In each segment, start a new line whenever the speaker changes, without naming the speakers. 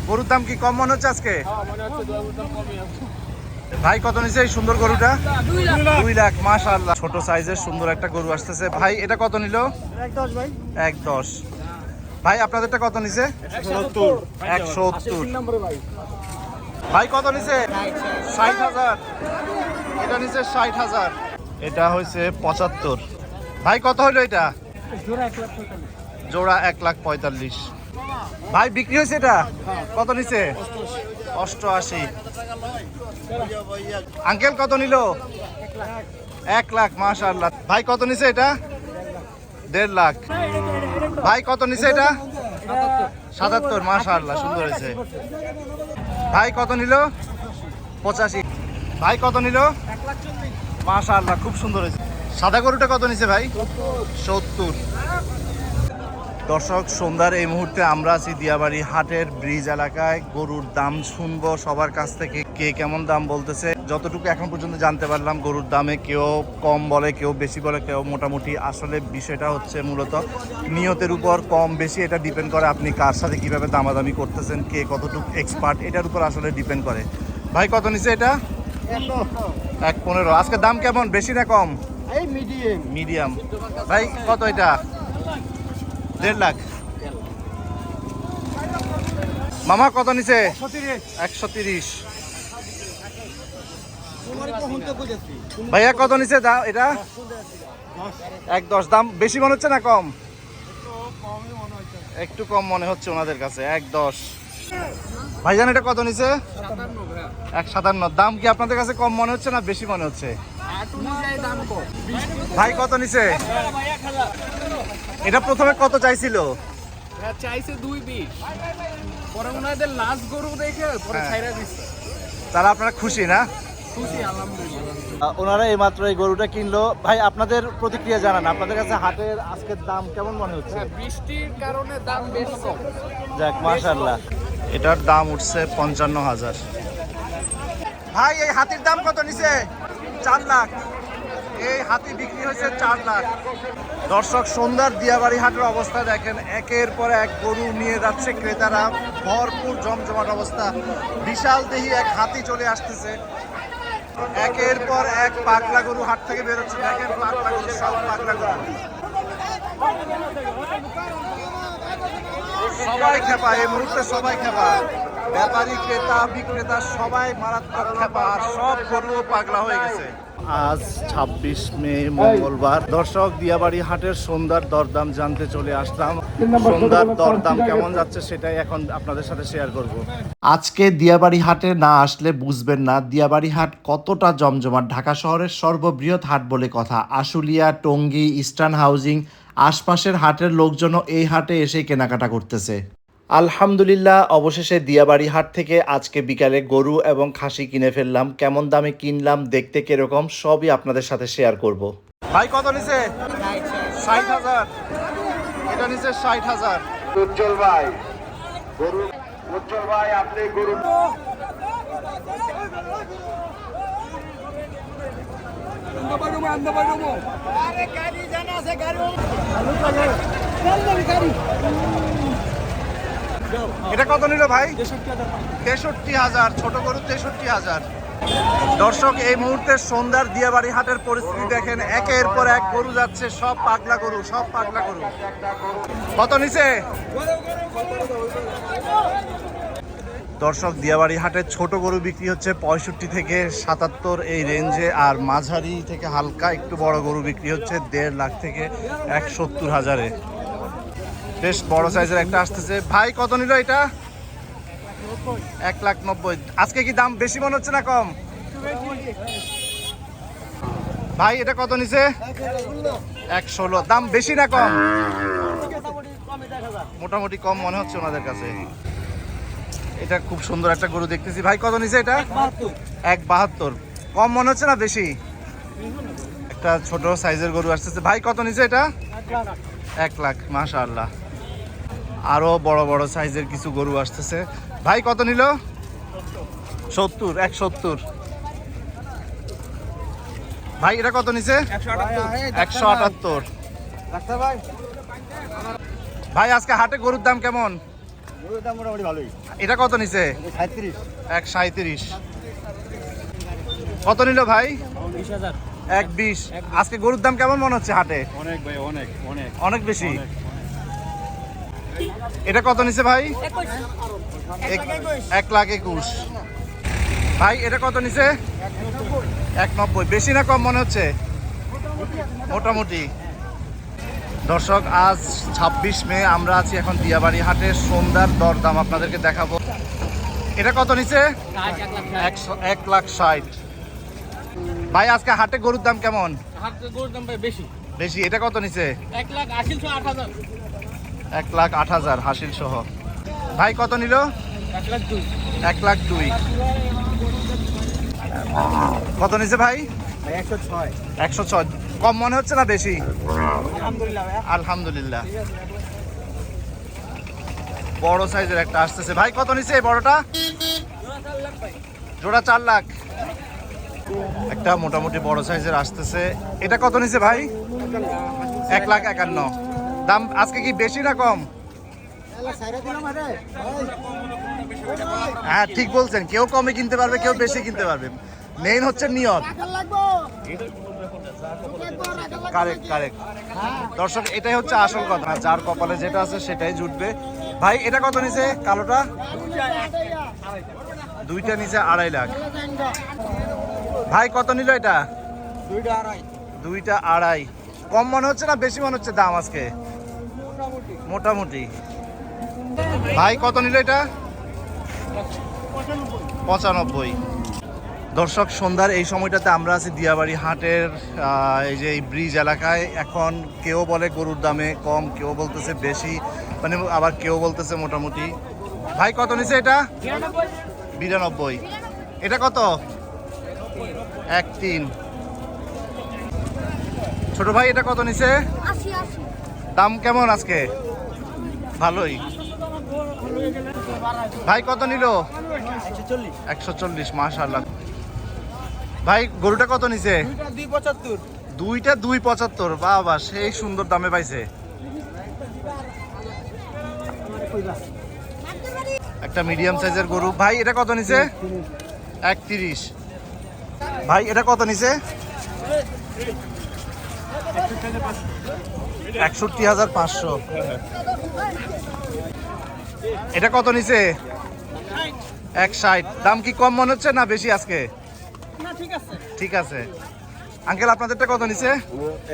গরুর দাম কি কম মনে হচ্ছে আজকে? ভাই কত নিছে এই সুন্দর গরুটা? 2 লাখ। মাশাআল্লাহ, ছোট সাইজের সুন্দর একটা গরু আসতেছে। ভাই এটা কত নিল?
1.10 ভাই।
1.10। ভাই আপনাদেরটা কত নিছে? 170। ভাই কত নিছে? 60,000। এটা নিছে 60,000। এটা হইছে 75। ভাই কত হইলো এটা? জোড়া 1,45,000। ভাই বিক্রি হয়েছে এটা? কত নিছে? 88। আঙ্কেল কত নিল? 1 লাখ। মাশাআল্লাহ। ভাই কত নিছে এটা? 1.5 লাখ। ভাই কত নিছে এটা? 77। মাশাআল্লাহ, সুন্দর হয়েছে। ভাই কত নিল? 85। ভাই কত নিল? মাশাআল্লাহ, খুব সুন্দর হয়েছে। সাদা গরুটা কত নিছে ভাই? 70। দর্শক, সন্ধ্যার এই মুহূর্তে আমরা আছি দিয়াবাড়ি হাটের ব্রিজ এলাকায়। গরুর দাম শুনবো সবার কাছ থেকে, কে কেমন দাম বলতেছে। যতটুকু এখন পর্যন্ত জানতে পারলাম, গরুর দামে কেউ কম বলে, কেউ বেশি বলে, কেউ মোটামুটি। আসলে বিষয়টা হচ্ছে মূলত নিয়তের উপর কম বেশি এটা ডিপেন্ড করে, আপনি কার সাথে কিভাবে দামাদামি করতেছেন, কে কতটুকু এক্সপার্ট, এটার উপর আসলে ডিপেন্ড করে। ভাই কত নিছে এটা? 1.15। আজকে দাম কেমন, বেশি না কম? মিডিয়াম। ভাই কত এটা? 1.5 লাখ। মামা কত নিছে? 130। ভাইয়া কত নিছে এটা? 1.10। দাম বেশি মনে হচ্ছে না কম? একটু কম মনে হচ্ছে ওনাদের কাছে। 1.10। ভাইজান এটা কত নিছে? 157। দাম কি আপনাদের কাছে কম মনে হচ্ছে না বেশি মনে হচ্ছে? ভাই কত নিছে? এটা প্রথমে কত চাইছিল?
চাইছে 2.20, পরে ওনাদের লাস্ট গরু দেখে পরে ছাইরা দিচ্ছে।
তাহলে আপনারা খুশি না?
খুশি আলহামদুলিল্লাহ।
ওনারা এইমাত্র এই গরুটা কিনলো। ভাই আপনাদের প্রতিক্রিয়া জানান, আপনাদের কাছে হাটের আজকের দাম কেমন মনে হচ্ছে?
বৃষ্টির কারণে দাম বেশ কম।
যাক মাশাআল্লাহ। এটার দাম উঠছে 55,000। ভাই এই হাতির দাম কত নিছে? 4 লাখ। এই হাতি বিক্রি হয়েছে 4 লাখ। দর্শক, সন্ধ্যার দিয়াবাড়ি হাটের অবস্থা দেখেন, একের পর এক গরু নিয়ে যাচ্ছে ক্রেতারা, ভরপুর জমজমাট অবস্থা। বিশাল দেহি এক হাতি চলে আসতেছে, একের পর এক পাগলা গরু হাট থেকে বেরোচ্ছে। দেখেন পাগলা গরু, সব পাগলা গরু, সবাই খেপা এই মুহূর্তে, সবাই খেপা। ব্যাপারী, ক্রেতা, বিক্রেতা সবাই মারাত্মক খেপা, আর সব গরুও পাগলা হয়ে গেছে। আজ 26 মে মঙ্গলবার। দর্শক, দিয়াবাড়ি হাটের সন্ধ্যার দরদাম জানতে চলে আসলাম। সন্ধ্যার দরদাম কেমন যাচ্ছে সেটাই এখন আপনাদের সাথে শেয়ার করব। আজকে দিয়াবাড়ি হাটে না আসলে বুঝবেন না দিয়াবাড়ি হাট কতটা জমজমাট। ঢাকা শহরের সর্ববৃহৎ হাট বলে কথা। আশুলিয়া, টঙ্গী, ইস্টার্ন হাউজিং, আশপাশের হাটের লোকজনও এই হাটে এসে কেনাকাটা করতেছে। আলহামদুলিল্লাহ, অবশেষে দিয়াবাড়ি হাট থেকে আজকে বিকালে গরু এবং খাসি কিনে ফেললাম। কেমন দামে কিনলাম, দেখতে কিরকম, সবই আপনাদের সাথে শেয়ার করব। ভাই কত নিছে? 60,000। এটা নিছে 60,000।
উজ্জ্বল ভাই, গরু উজ্জ্বল ভাই, আপনি গরু
এটা কত নিল ভাই? 63,000। ছোট গরু 63,000। দর্শক, এই মুহূর্তে সন্ধ্যার দিয়াবাড়ি হাটের পরিস্থিতি দেখেন, একের পর এক গরু যাচ্ছে, সব পাগলা গরু, সব পাগলা গরু। কত নিছে? দর্শক, দিয়াবাড়ি হাটে ছোট গরু বিক্রি হচ্ছে 65 থেকে 77 এই রেঞ্জে, আর মাঝারি থেকে হালকা একটু বড় গরু বিক্রি হচ্ছে 1.5 লাখ থেকে 170,000-এ। বেশ বড় সাইজের একটা আসতেছে। ভাই কত নিল এটা? 1,90,000। আজকে কি দাম বেশি মনে হচ্ছে না কম? ভাই এটা কত নিছে? 116। দাম বেশি না কম? মোটামুটি কম মনে হচ্ছে ওনাদের কাছে। এটা খুব সুন্দর একটা গরু দেখতেছি। ভাই কত নিছে এটা? 1.72। কম মনে হচ্ছে না বেশি? একটা ছোট সাইজের গরু আসতেছে। ভাই কত নিছে এটা? 1 লাখ। মাশাআল্লাহ। আরো বড় বড় সাইজের কিছু গরু আসতেছে। ভাই কত নিল? 70। 170। ভাই এটা কত নিছে? 178। ভাই আজকে হাটে গরুর দাম কেমন?
মোটামুটি ভালোই।
এটা কত নিছে?
37।
1.37। কত নিল ভাই?
20,000।
1.20। আজকে গরুর দাম কেমন মনে হচ্ছে হাটে?
অনেক ভাই, অনেক অনেক
অনেক বেশি। এটা কত নিছে ভাই? 1,21,000। ভাই এটা কত নিছে? 190। বেশি না কম মনে হচ্ছে? মোটামুটি। দর্শক, আজ 26 মে, আমরা আছি এখন দিয়াবাড়ি হাটে। সন্ধ্যার দরদাম আপনাদেরকে দেখাবো। এটা কত নিছে? 1,60,000। ভাই আজকে হাটে গরুর দাম কেমন?
গরুর দাম ভাই বেশি।
বেশি। এটা কত নিছে?
1,80,000।
1,08,000 হাসিল সহ। ভাই কত নিল?
1,02,000।
1,02,000। কত নিছে ভাই?
106।
106। কম মনে হচ্ছে না বেশি?
আলহামদুলিল্লাহ।
আলহামদুলিল্লাহ। বড় সাইজের একটা আসতেছে। ভাই কত নিছে এই বড়টা? জোড়া 4 লাখ। একটা মোটামুটি বড় সাইজের আসতেছে। এটা কত নিছে ভাই? 1,51,000। দাম আজকে কি বেশি না কম? হ্যাঁ ঠিক বলছেন, কেউ কমে কিনতে পারবে, কেউ বেশি কিনতে পারবে। মেইন হচ্ছে নিয়ত। Correct correct. দর্শক, এটাই হচ্ছে আসল কথা, যার কপালে যেটা আছে সেটাই জুটবে। ভাই এটা কত নিছে কালোটা? দুইটা নিচে 2.5 লাখ। ভাই কত নিল এটা? 2.5। কম মনে হচ্ছে না বেশি মনে হচ্ছে দাম আজকে? মোটামুটি। ভাই কত নিল এটা? 95। দর্শক, সন্ধ্যার এই সময়টাতে আমরা আছি দিয়াবাড়ি হাটের এই যে এই ব্রিজ এলাকায়। এখন কেউ বলে গরুর দামে কম, কেউ বলতেছে বেশি, মানে আবার কেউ বলতেছে মোটামুটি। ভাই কত নিছে এটা? 92। এটা কত? 1,3। ছোট ভাই এটা কত নিছে?
80।
দাম কেমন আজকে? ভালোই। ভাই কত নিল? 140। মাশাআল্লাহ। ভাই গরুটা কত নিছে?
275।
দুইটা 275। বাবা, সেই সুন্দর দামে পাইছে। একটা মিডিয়াম সাইজের গরু। ভাই এটা কত নিছে? 31। ভাই এটা কত নিছে? 61,500। এটা কত নিছে? 160। দাম কি কম মনে হচ্ছে না বেশি আজকে? ঠিক আছে। আঙ্কেল আপনাদেরটা কত নিছে?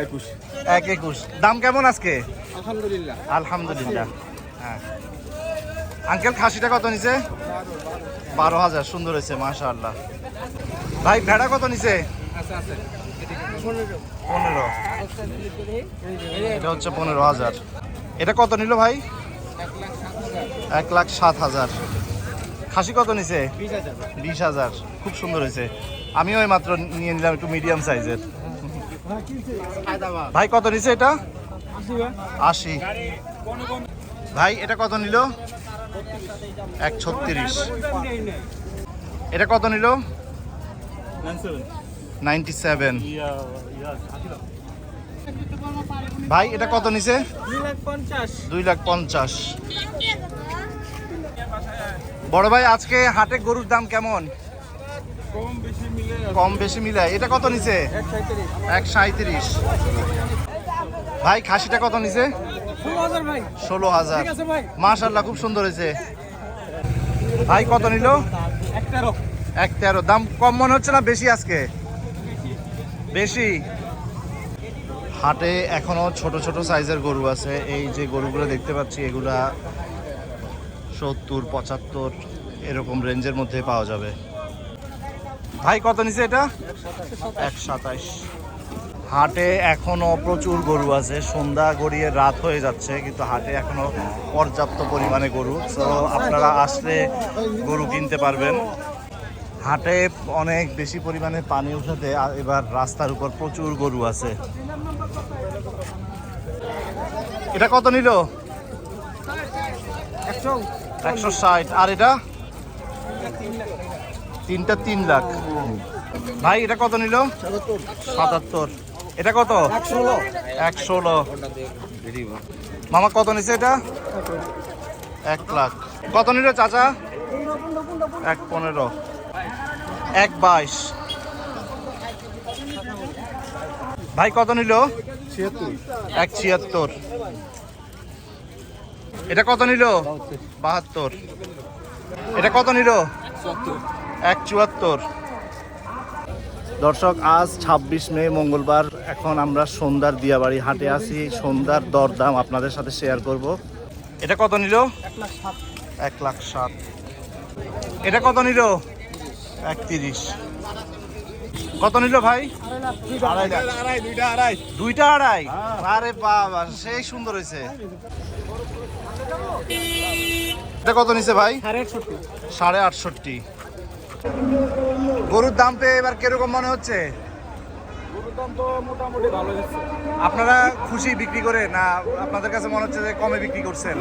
1,21। দাম কেমন আজকে?
আলহামদুলিল্লাহ।
আলহামদুলিল্লাহ। হ্যাঁ। আঙ্কেল খাসিটা কত নিছে? 12,000। সুন্দর হয়েছে মাশাআল্লাহ। ভাই ভেড়া কত নিছে? 15। এটা হচ্ছে 15,000। এটা কত নিল ভাই? 1,07,000। খাসি কত নিছে? 20,000। খুব সুন্দর হয়েছে। আমিও এই মাত্র নিয়ে নিলাম একটু মিডিয়াম সাইজের। ভাই কত নিছে এটা? 80। ভাই এটা কত নিল? 136। এটা কত নিল? 97। ভাই এটা কত নিছে? 2,50,000। বড় ভাই আজকে হাটে গরুর দাম কেমন? কম বেশি মিলে। এটা কত নিছে? 137। ভাই খাসিটা কত নিছে? 16,000। মাশাআল্লাহ, খুব সুন্দর হয়েছে। ভাই কত নিল? 113। দাম কম মনে হচ্ছে না বেশি আজকে? বেশি। হাটে এখনো ছোট ছোট সাইজের গরু আছে। এই যে গরুগুলো দেখতে পাচ্ছি এগুলা 70, 75 এরকম রেঞ্জের মধ্যে পাওয়া যাবে। ভাই কত নিছে এটা? 127। হাটে এখনো প্রচুর গরু আছে। সন্ধ্যা গড়িয়ে রাত হয়ে যাচ্ছে, কিন্তু হাটে এখনো পর্যাপ্ত পরিমাণে গরু। তো আপনারা আসলে গরু কিনতে পারবেন। হাটে অনেক বেশি পরিমাণে পানি উঠাতে এবার রাস্তার উপর প্রচুর গরু আছে। এটা কত নিল? 160। আর এটা? তিনটা 3 লাখ। ভাই এটা কত নিল? 77। এটা কত? 116। মামা কত নিছে এটা? 1 লাখ। কত নিল চাচা? 1.15, 1.22। ভাই কত নিল? 1.76। এটা কত নিল? 72। এটা কত নিল? 1.74। দর্শক, আজ 26 মে মঙ্গলবার। এখন আমরা সন্ধ্যার দিয়াবাড়ি হাটে আছি। সন্ধ্যার দরদাম আপনাদের সাথে শেয়ার করব। এটা কত নিল? 1,07,000। এটা কত নিল? 1.30। কত নিল ভাই? 2.5। 2.5? আরে বাবা, সেই সুন্দর হয়েছে। এটা কত নিছে ভাই? 68.5। গরুর দাম পেয়ে এবার কিরকম মনে হচ্ছে?
গরুর দাম তো মোটামুটি ভালো হচ্ছে।
আপনারা খুশি বিক্রি করে, না আপনাদের কাছে মনে হচ্ছে যে কমে বিক্রি করছেন?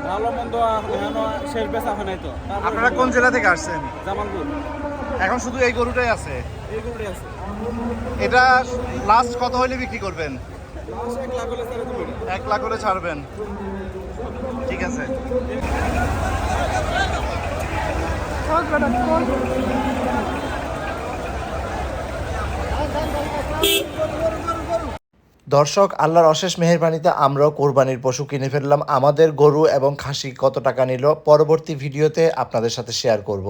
ভালো মন্দ এখনো শেষ বেচা হয় নাই তো।
আপনারা কোন জেলা থেকে আসছেন?
জামালপুর।
এখন শুধু এই গরুটাই আছে?
এই গরুটাই আছে।
এটা লাস্ট কত হইলে বিক্রি করবেন?
1 লাখ হলে ছেড়ে দেবো।
1 লাখ হলে ছাড়বেন? ঠিক আছে। দর্শক, আল্লাহর অশেষ মেহেরবানিতে আমরাও কোরবানির পশু কিনে ফেললাম। আমাদের গরু এবং খাসি কত টাকা নিল পরবর্তী ভিডিওতে আপনাদের সাথে শেয়ার করব।